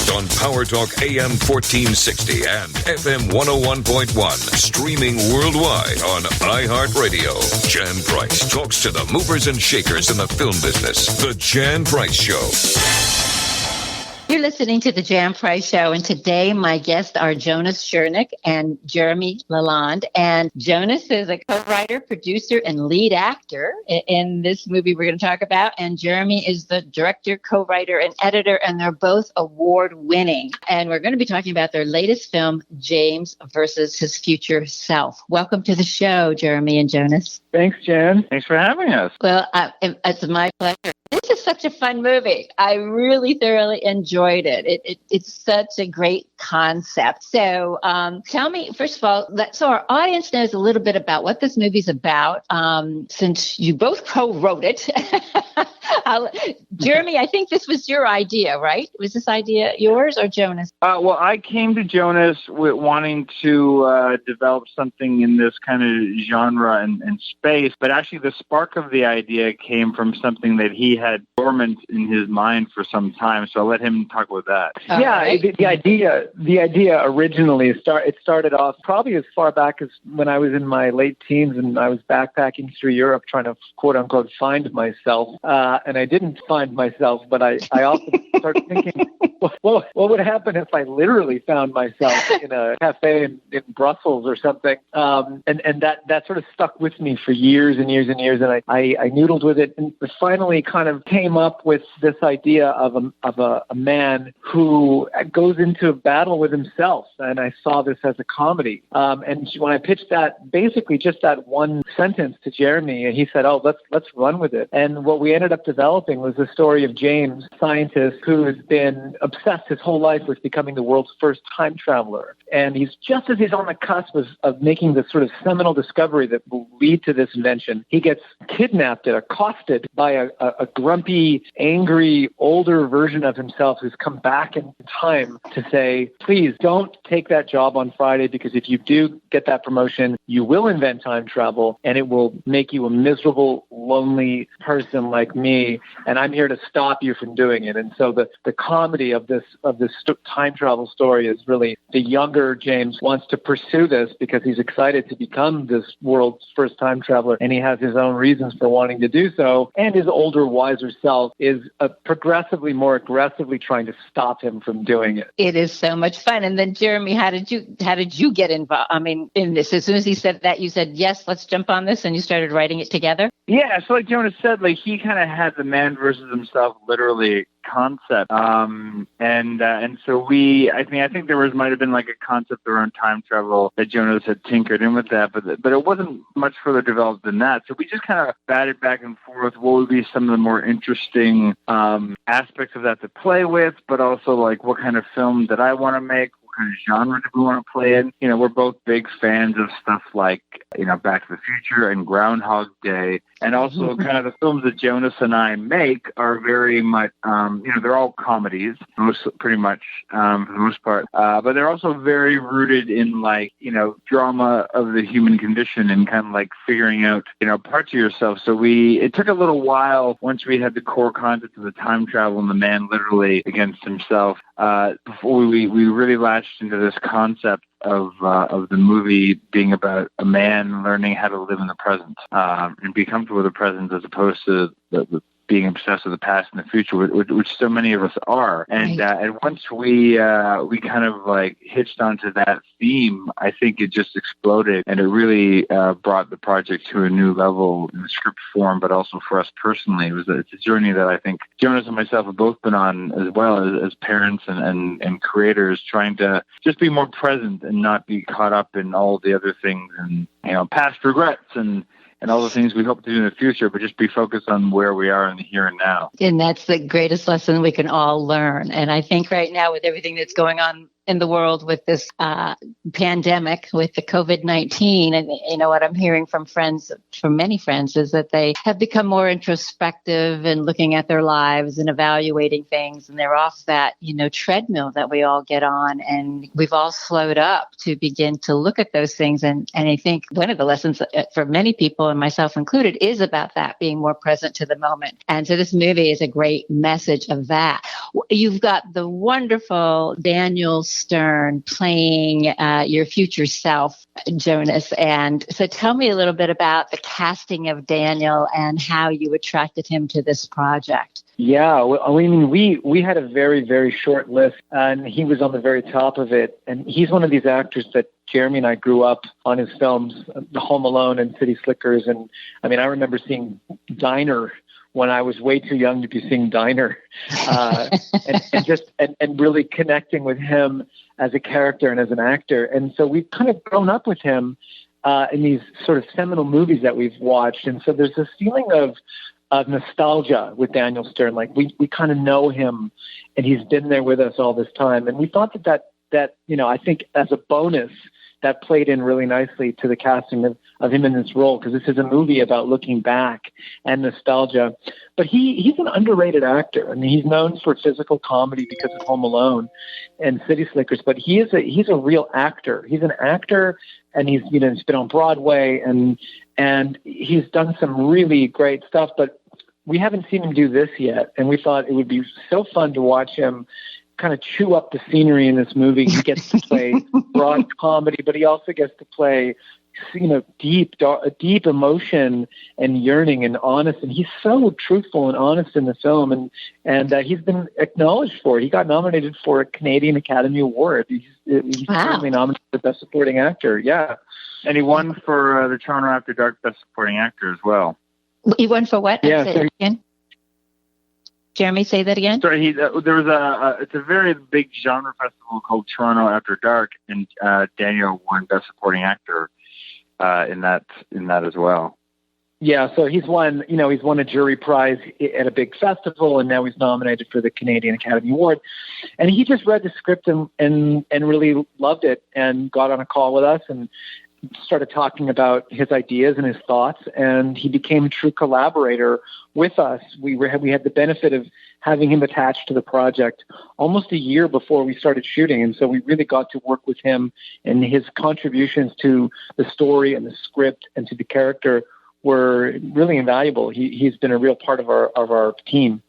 Podcast on PowerTalk AM 1460 and FM 101.1. Streaming worldwide on iHeart Radio. Jan Price talks to the movers and shakers in the film business. The Jan Price Show. You're listening to The Jan Price Show, and today my guests are Jonas Chernick and Jeremy LaLonde. And Jonas is a co-writer, producer, and lead actor in this movie we're going to talk about. And Jeremy is the director, co-writer, and editor, and they're both award-winning. And we're going to be talking about their latest film, James versus His Future Self. Welcome to the show, Jeremy and Jonas. Thanks, Jan. Thanks for having us. Well, it's my pleasure. This is such a fun movie. I really thoroughly enjoyed it. It's such a great concept. So tell me, first of all, so our audience knows a little bit about what this movie's about, since you both co-wrote it. Jeremy, I think this was your idea, right? Was this idea yours or Jonas? Well, I came to Jonas with wanting to develop something in this kind of genre and space, but actually the spark of the idea came from something that he had dormant in his mind for some time. So I'll let him talk about that. Right. The idea originally started off probably as far back as when I was in my late teens and I was backpacking through Europe trying to quote unquote find myself. And I didn't find myself, but I often started thinking, what would happen if I literally found myself in a cafe in Brussels or something? And that sort of stuck with me for years and years and years. And I noodled with it and finally kind of came up with this idea of a man who goes into a battle with himself. And I saw this as a comedy. And when I pitched that, basically just that one sentence to Jeremy, and he said, "Oh, let's run with it." And what we ended up developing was the story of James, a scientist who has been obsessed his whole life with becoming the world's first time traveler. And he's just as he's on the cusp of making this sort of seminal discovery that will lead to this invention, he gets kidnapped and accosted by a grumpy, angry, older version of himself who's come back in time to say, "Please don't take that job on Friday, because if you do get that promotion, you will invent time travel and it will make you a miserable, lonely person like me, and I'm here to stop you from doing it." And so the comedy of this time travel story is really the younger James wants to pursue this because he's excited to become this world's first time traveler, and he has his own reasons for wanting to do so. And his older, wiser self is progressively more aggressively trying to stop him from doing it. It is so much fun. And then, Jeremy, how did you get involved? I mean, in this, as soon as he said that, you said, "Yes, let's jump on this," and you started writing it together? Yeah, so like Jonas said, like he kind of had the man versus himself literally concept, and so I think there might have been like a concept around time travel that Jonas had tinkered in with that, but it wasn't much further developed than that. So we just kind of batted back and forth. What would be some of the more interesting aspects of that to play with, but also like what kind of film did I want to make? Kind of genre do we want to play in? We're both big fans of stuff like, Back to the Future and Groundhog Day. And also kind of the films that Jonas and I make are very much, they're all comedies, pretty much, for the most part. But they're also very rooted in like, drama of the human condition and kind of like figuring out, parts of yourself. So it took a little while once we had the core concept of the time travel and the man literally against himself, before we really latched into this concept of the movie being about a man learning how to live in the present, and be comfortable with the present as opposed to the being obsessed with the past and the future, which so many of us are. And and once we kind of like hitched onto that theme, I think it just exploded, and it really brought the project to a new level in the script form, but also for us personally. It's a journey that I think Jonas and myself have both been on, as well as parents and creators, trying to just be more present and not be caught up in all the other things and past regrets and all the things we hope to do in the future, but just be focused on where we are in the here and now. And that's the greatest lesson we can all learn. And I think right now, with everything that's going on in the world with this pandemic, with the COVID-19. And, you know, what I'm hearing from many friends, is that they have become more introspective and looking at their lives and evaluating things. And they're off that, you know, treadmill that we all get on. And we've all slowed up to begin to look at those things. And I think one of the lessons for many people, and myself included, is about that, being more present to the moment. And so this movie is a great message of that. You've got the wonderful Daniel Stern playing your future self, Jonas. And so tell me a little bit about the casting of Daniel and how you attracted him to this project. Yeah, well, I mean, we had a very, very short list, and he was on the very top of it. And he's one of these actors that Jeremy and I grew up on his films, The Home Alone and City Slickers. And I mean, I remember seeing Diner when I was way too young to be seeing Diner, and really connecting with him as a character and as an actor. And so we've kind of grown up with him in these sort of seminal movies that we've watched. And so there's this feeling of nostalgia with Daniel Stern. Like we kind of know him, and he's been there with us all this time. And we thought that you know, I think as a bonus, that played in really nicely to the casting of him in this role, because this is a movie about looking back and nostalgia. But he's an underrated actor. I mean, he's known for physical comedy because of Home Alone and City Slickers, but he's a real actor. He's an actor, and he's been on Broadway, and he's done some really great stuff, but we haven't seen him do this yet. And we thought it would be so fun to watch him kind of chew up the scenery in this movie. He gets to play broad comedy, but he also gets to play, you know, deep emotion and yearning and honest. And he's so truthful and honest in the film, and he's been acknowledged for it. He got nominated for a Canadian Academy Award. He's certainly nominated for Best Supporting Actor. Yeah, and he won for the Toronto After Dark Best Supporting Actor as well. He won for what? Yeah. Say it again. Jeremy, say that again. Sorry, there was it's a very big genre festival called Toronto After Dark, and Daniel won Best Supporting Actor in that as well. Yeah, so he's won a jury prize at a big festival, and now he's nominated for the Canadian Academy Award. And he just read the script and really loved it, and got on a call with us and started talking about his ideas and his thoughts, and he became a true collaborator with us. We had the benefit of having him attached to the project almost a year before we started shooting, and so we really got to work with him, and his contributions to the story and the script and to the character were really invaluable. He's been a real part of our team.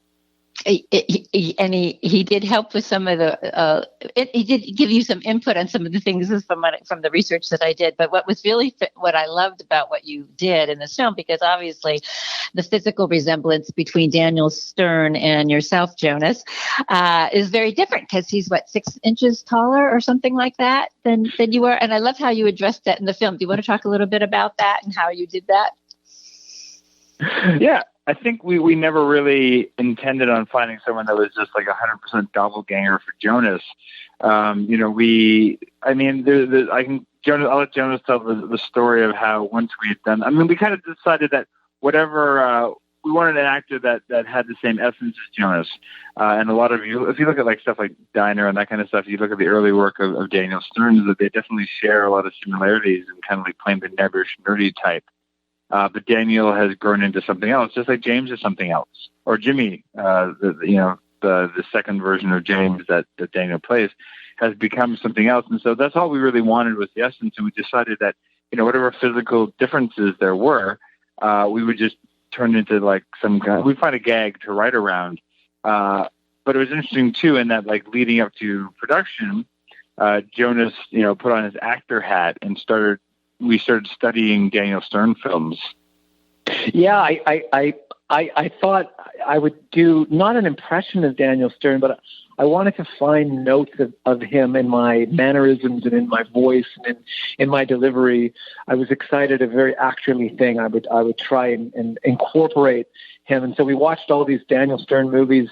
And he did help with some of the he did give you some input on some of the things from the research that I did. But what I loved about what you did in this film, because obviously the physical resemblance between Daniel Stern and yourself, Jonas, is very different, because he's 6 inches taller or something like that than you were. And I love how you addressed that in the film. Do you want to talk a little bit about that and how you did that? Yeah. I think we never really intended on finding someone that was just like 100% doppelganger for Jonas. I'll let Jonas tell the story of how once we had done. I mean, we kind of decided that whatever we wanted an actor that had the same essence as Jonas. And a lot of you, if you look at like stuff like Diner and that kind of stuff, you look at the early work of Daniel Stern, that they definitely share a lot of similarities and kind of like playing the nebbish, nerdy type. But Daniel has grown into something else, just like James is something else, or Jimmy, the second version of James that Daniel plays, has become something else. And so that's all we really wanted was the essence. And we decided that, whatever physical differences there were, we would just turn into like we'd find a gag to write around. But it was interesting too, in that like leading up to production, Jonas, put on his actor hat and we started studying Daniel Stern films. Yeah, I thought I would do not an impression of Daniel Stern, but I wanted to find notes of him in my mannerisms and in my voice and in my delivery. I was excited, a very actorly thing. I would try and incorporate him. And so we watched all these Daniel Stern movies,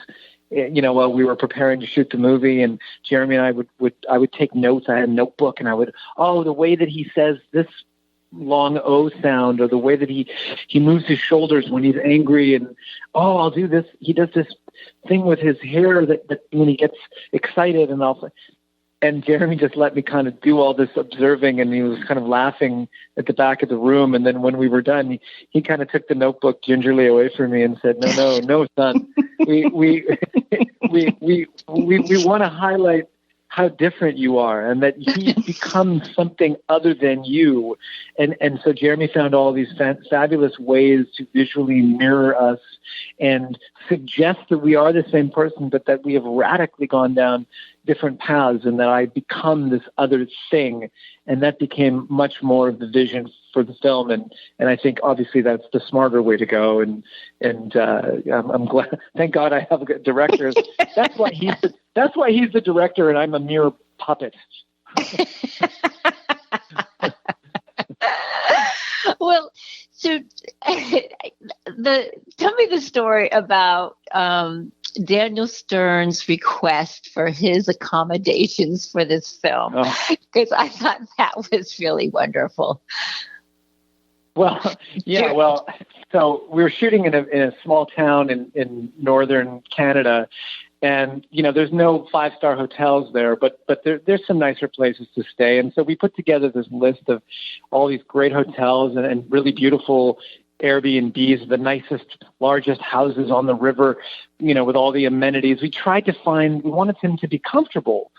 while we were preparing to shoot the movie, and Jeremy and I would take notes. I had a notebook, and the way that he says this long O sound, or the way that he moves his shoulders when he's angry, and I'll do this. He does this thing with his hair that when he gets excited, and And Jeremy just let me kind of do all this observing, and he was kind of laughing at the back of the room. And then when we were done, he kind of took the notebook gingerly away from me and said, no, son, we want to highlight how different you are, and that he's become something other than you. And so Jeremy found all these fabulous ways to visually mirror us and suggest that we are the same person, but that we have radically gone down different paths, and that I become this other thing. And that became much more of the vision for the film. And I think obviously that's the smarter way to go. And I'm glad, thank God I have a director. That's why he's the director and I'm a mere puppet. Well, so tell me the story about Daniel Stern's request for his accommodations for this film, because I thought that was really wonderful. Well, yeah, so we were shooting in a small town in northern Canada, and there's no 5-star hotels there, but there's some nicer places to stay. And so we put together this list of all these great hotels and really beautiful Airbnbs, the nicest, largest houses on the river, with all the amenities. We wanted him to be comfortable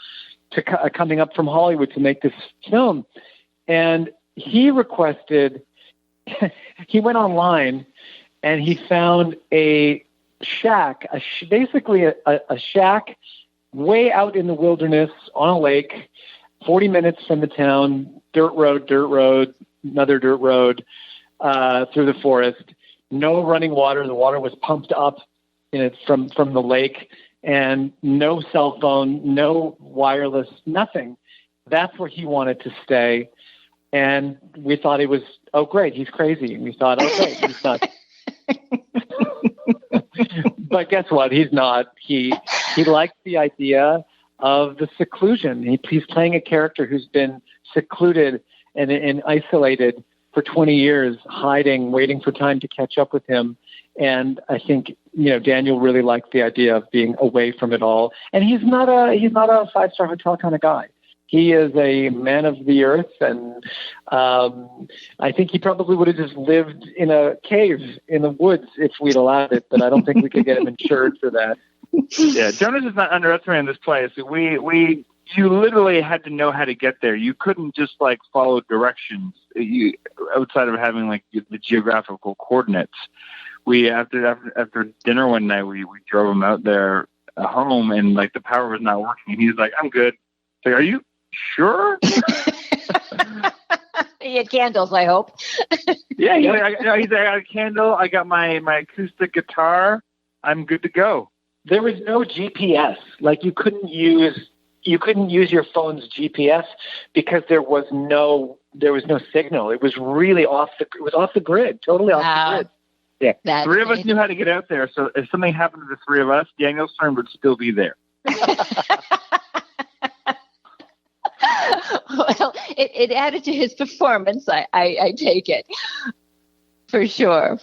coming up from Hollywood to make this film. And he requested, he went online and he found a shack, basically a shack way out in the wilderness on a lake, 40 minutes from the town, dirt road, another dirt road, through the forest, no running water. The water was pumped up from the lake, and no cell phone, no wireless, nothing. That's where he wanted to stay. And we thought it was, oh, great, he's crazy. And we thought, oh, great, he's not. But guess what? He's not. He likes the idea of the seclusion. He's playing a character who's been secluded and isolated for 20 years, hiding, waiting for time to catch up with him. And I think, Daniel really liked the idea of being away from it all. And he's not a 5-star hotel kind of guy. He is a man of the earth, and I think he probably would have just lived in a cave in the woods if we'd allowed it, but I don't think we could get him insured for that. Yeah, Jonas is not underestimating this place. You literally had to know how to get there. You couldn't just follow directions outside of having the geographical coordinates. We after dinner one night we drove him out there home, and the power was not working. And he's like, "I'm good." So, are you sure? He had candles, I hope. Yeah, he's like, I got a candle. I got my acoustic guitar. I'm good to go. There was no GPS. You couldn't use your phone's GPS because there was no signal. It was really off the grid, totally off the grid. Yeah. That's three of us knew how to get out there. So if something happened to the three of us, Daniel Stern would still be there. Well, it added to his performance. I take it. For sure.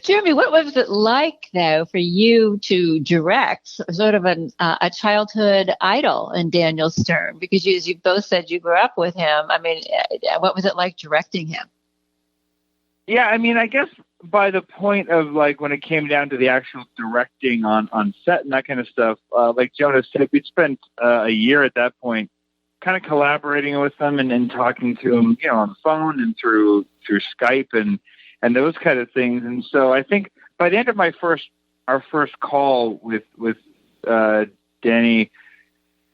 Jeremy, what was it like, though, for you to direct sort of a childhood idol in Daniel Stern? Because you both said you grew up with him. I mean, what was it like directing him? Yeah, I mean, I guess by the point of when it came down to the actual directing on set and that kind of stuff, like Jonas said, we'd spent a year at that point kind of collaborating with him and talking to him, on the phone and through Skype and those kind of things. And so I think by the end of our first call with Danny,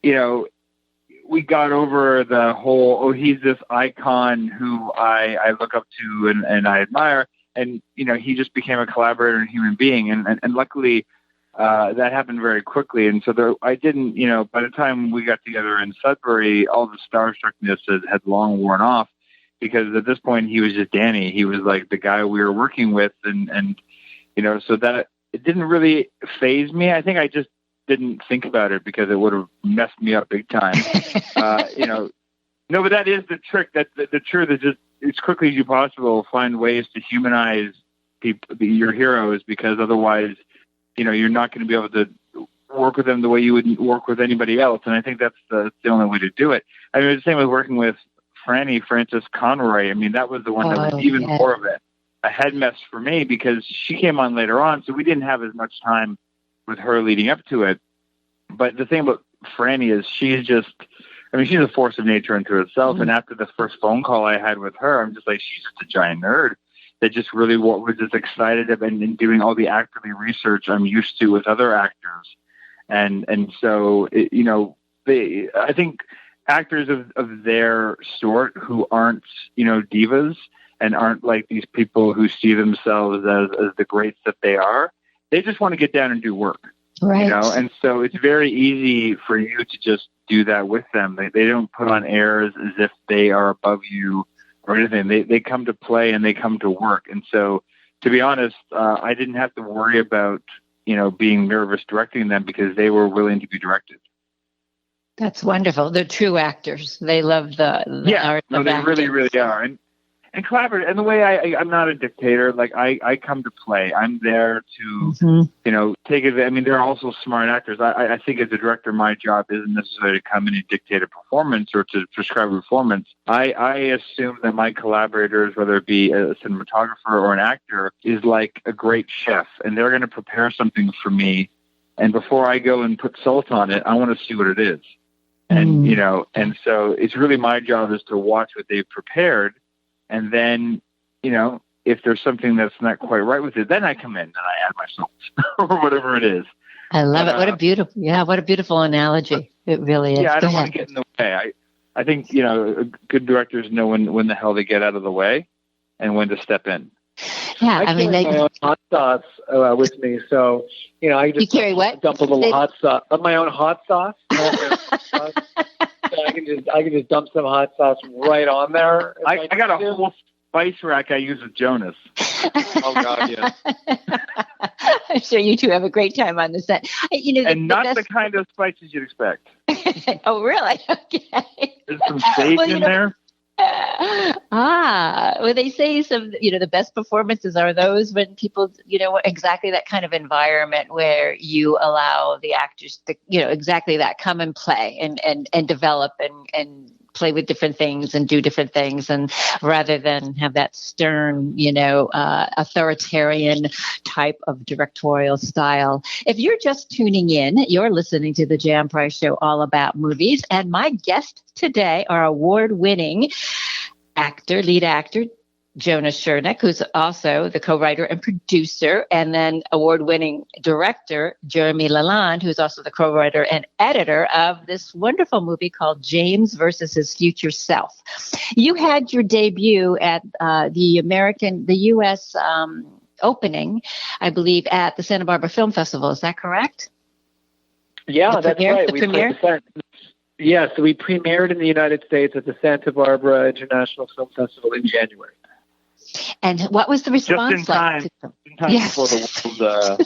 we got over the whole, he's this icon who I look up to and I admire. And, he just became a collaborator and human being. And luckily that happened very quickly. And so I didn't, by the time we got together in Sudbury, all the starstruckness had long worn off. Because at this point he was just Danny. He was the guy we were working with, and so that it didn't really faze me. I think I just didn't think about it because it would have messed me up big time. No, but that is the trick. That the truth is just as quickly as you possible find ways to humanize your heroes, because otherwise, you're not going to be able to work with them the way you would work with anybody else. And I think that's the only way to do it. I mean, it's the same with working with Frances Conroy. I mean, that was the one that was even more of a head mess for me because she came on later on, so we didn't have as much time with her leading up to it. But the thing about Franny is she's a force of nature unto herself. And after the first phone call I had with her, I'm just like, she's just a giant nerd that just really was just excited and doing all the actorly research I'm used to with other actors. And so, I think actors of their sort who aren't, divas and aren't like these people who see themselves as the greats that they are, they just want to get down and do work. Right. And so it's very easy for you to just do that with them. They don't put on airs as if they are above you or anything. They come to play and they come to work. And so, to be honest, I didn't have to worry about, being nervous directing them because they were willing to be directed. That's wonderful. They're true actors. They love the art of they acting. really, really are. And collaborate. And the way I'm not a dictator. Like I come to play. I'm there to, take it. I mean, they're also smart actors. I think as a director, my job isn't necessarily to come in and dictate a performance or to prescribe a performance. I assume that my collaborators, whether it be a cinematographer or an actor, is like a great chef, and they're going to prepare something for me. And before I go and put salt on it, I want to see what it is. And and so it's really my job is to watch what they've prepared. And then, if there's something that's not quite right with it, then I come in and I add my salt or whatever it is. I love it. What a beautiful analogy. It really is. Yeah, I don't want to get in the way. I think, good directors know when the hell they get out of the way and when to step in. Yeah, I carry my own hot sauce with me, so I just carry what? Dump a little hot sauce of my own hot sauce. So I can just dump some hot sauce right on there. I got a whole spice rack I use with Jonas. Oh God, yeah. I'm sure you two have a great time on the set. And not the kind of spices you'd expect. Oh, really? Okay. There's some sage in there. Well, they say some, the best performances are those when people, exactly that kind of environment where you allow the actors to, exactly that, come and play and develop and play with different things and do different things, and rather than have that stern, authoritarian type of directorial style. If you're just tuning in, you're listening to the Jan Price Show, all about movies, and my guest today are award-winning lead actor Jonas Chernick, who's also the co-writer and producer, and then award-winning director Jeremy LaLonde, who's also the co-writer and editor of this wonderful movie called James versus His Future Self. You had your debut at the U.S. Opening, I believe, at the Santa Barbara Film Festival. Is that correct? Yeah, that's right. The premiere? Yes, we premiered in the United States at the Santa Barbara International Film Festival in January. And what was the response just in time, like? In time before the world.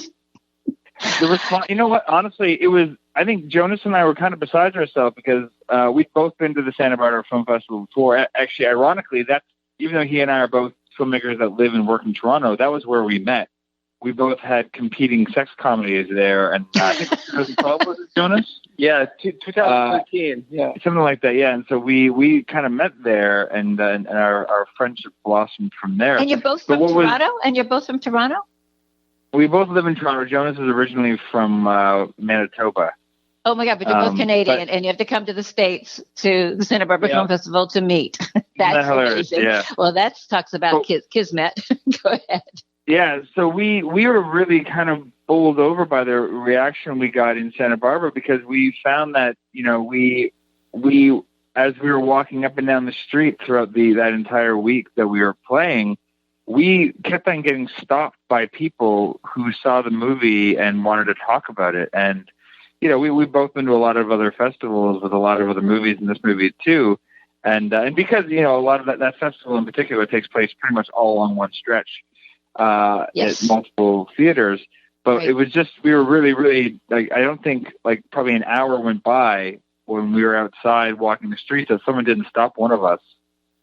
The response. You know what? Honestly, it was. I think Jonas and I were kind of beside ourselves because we'd both been to the Santa Barbara Film Festival before. Actually, ironically, that's even though he and I are both filmmakers that live and work in Toronto, that was where we met. We both had competing sex comedies there, and I think 2012 was it, Jonas? Yeah, 2013. Yeah, something like that. Yeah, and so we kind of met there, and our friendship blossomed from there. And you're both from Toronto. We both live in Toronto. Jonas is originally from Manitoba. Oh my God! But you're both Canadian, and you have to come to the States to the Santa Barbara Film Festival to meet. That's amazing. Yeah. Well, that talks about kismet. Go ahead. Yeah, so we were really kind of bowled over by the reaction we got in Santa Barbara because we found that, we as we were walking up and down the street throughout that entire week that we were playing, we kept on getting stopped by people who saw the movie and wanted to talk about it. And, we've both been to a lot of other festivals with a lot of other movies and this movie too. And because, a lot of that festival in particular takes place pretty much all along one stretch. At multiple theaters, but It was just, we were really, really, I don't think probably an hour went by when we were outside walking the streets that someone didn't stop one of us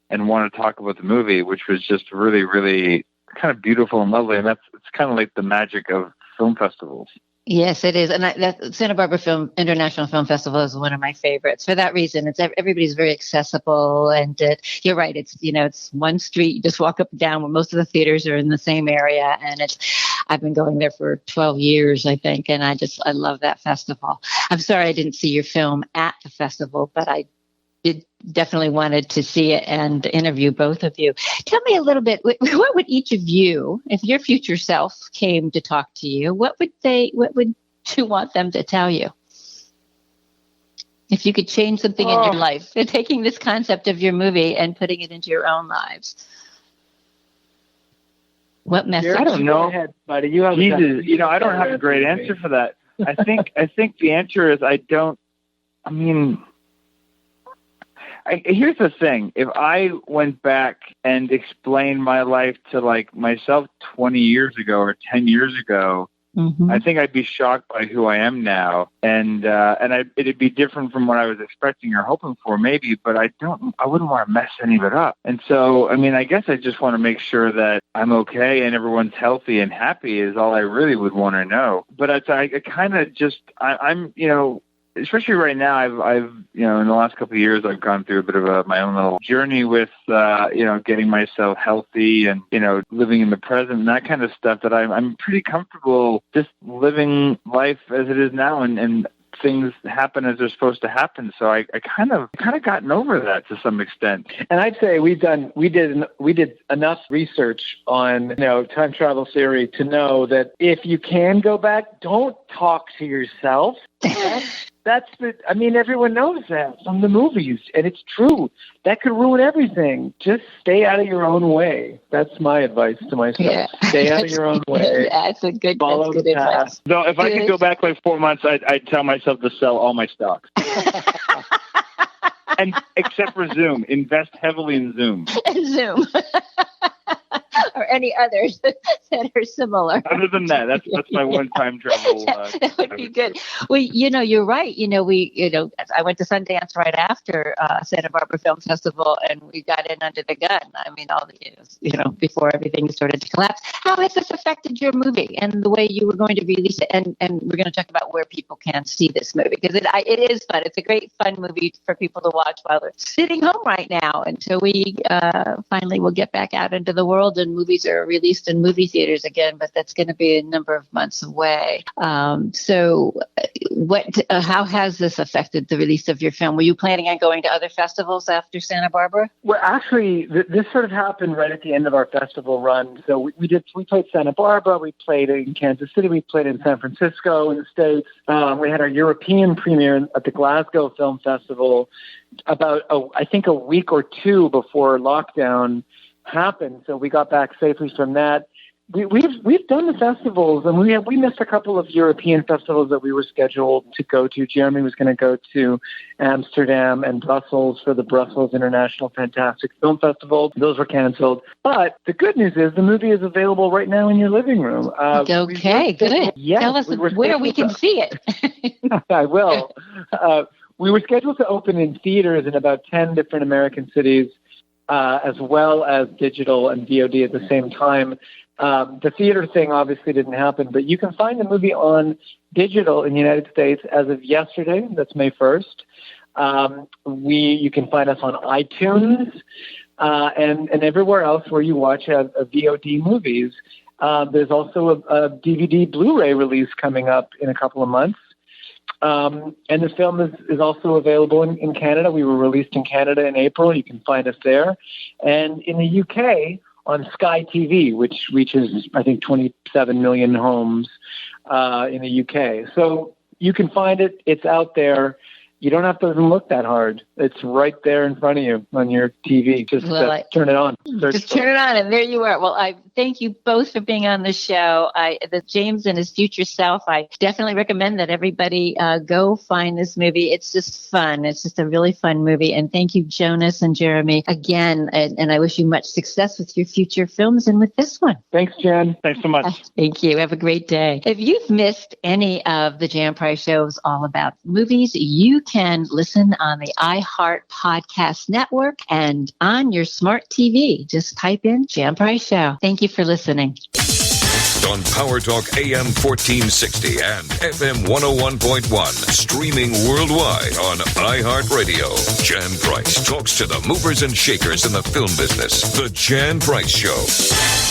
and want to talk about the movie, which was just really, really kind of beautiful and lovely. And it's kind of like the magic of film festivals. Yes, it is. And that Santa Barbara International Film Festival is one of my favorites for that reason. It's everybody's very accessible, and you're right. It's one street. You just walk up and down, where most of the theaters are in the same area. And I've been going there for 12 years, I think. And I love that festival. I'm sorry I didn't see your film at the festival, but I definitely wanted to see it and interview both of you. Tell me a little bit, what would each of you, if your future self came to talk to you, what would you want them to tell you? If you could change something in your life, taking this concept of your movie and putting it into your own lives. What message? I don't know. Go ahead, buddy. You have Jesus, I don't have a great answer for that. I think the answer is here's the thing. If I went back and explained my life to like myself 20 years ago or 10 years ago, I think I'd be shocked by who I am now, and it'd be different from what I was expecting or hoping for, maybe. But I wouldn't want to mess any of it up. And so, I guess I just want to make sure that I'm okay and everyone's healthy and happy is all I really would want to know. But I'm especially right now, I've in the last couple of years, I've gone through a bit of my own little journey with, getting myself healthy and, living in the present and that kind of stuff, that I'm pretty comfortable just living life as it is now, and things happen as they're supposed to happen. So I kind of gotten over that to some extent. And I'd say we did enough research on time travel theory to know that if you can go back, don't talk to yourself. Everyone knows that from the movies, and it's true. That could ruin everything. Just stay out of your own way. That's my advice to myself. Yeah. Stay out of your own way. That's good advice. So if I could go back like 4 months, I'd tell myself to sell all my stocks. And except for Zoom, invest heavily in Zoom. Zoom. Or any others that are similar. Other than that, that's my one-time travel. That would be good. Well, you're right. I went to Sundance right after Santa Barbara Film Festival, and we got in under the gun. All the before everything started to collapse. How has this affected your movie and the way you were going to release it? And we're going to talk about where people can see this movie, because it is fun. It's a great fun movie for people to watch while they're sitting home right now until we finally will get back out into the world and movies are released in movie theaters again, but that's going to be a number of months away. So how has this affected the release of your film? Were you planning on going to other festivals after Santa Barbara? Well, actually, this sort of happened right at the end of our festival run. So we played Santa Barbara, we played in Kansas City, we played in San Francisco in the States. We had our European premiere at the Glasgow Film Festival about, I think, a week or two before lockdown happened. So we got back safely from that. We've done the festivals, and we missed a couple of European festivals that we were scheduled to go to. Jeremy was going to go to Amsterdam and Brussels for the Brussels International Fantastic Film Festival. Those were canceled. But the good news is the movie is available right now in your living room. Okay, good. Yes, tell us where we can see it. I will. We were scheduled to open in theaters in about 10 different American cities, as well as digital and VOD at the same time. The theater thing obviously didn't happen, but you can find the movie on digital in the United States as of yesterday. That's May 1st. You can find us on iTunes and everywhere else where you watch VOD movies. There's also a DVD Blu-ray release coming up in a couple of months. And the film is also available in Canada. We were released in Canada in April. You can find us there. And in the UK on Sky TV, which reaches, I think, 27 million homes in the UK. So you can find it. It's out there. You don't have to even look that hard. It's right there in front of you on your TV. Just turn it on. Just turn it on, and there you are. Well, I thank you both for being on the show. James and his future self, I definitely recommend that everybody go find this movie. It's just fun. It's just a really fun movie. And thank you, Jonas and Jeremy, again. And I wish you much success with your future films and with this one. Thanks, Jen. Thanks so much. Thank you. Have a great day. If you've missed any of the Jan Price shows all about movies, you can listen on the iHeart Podcast Network and on your smart TV. Just type in Jan Price Show. Thank you for listening. on PowerTalk AM 1460 and FM 101.1. Streaming worldwide on iHeart Radio. Jan Price talks to the movers and shakers in the film business. The Jan Price Show.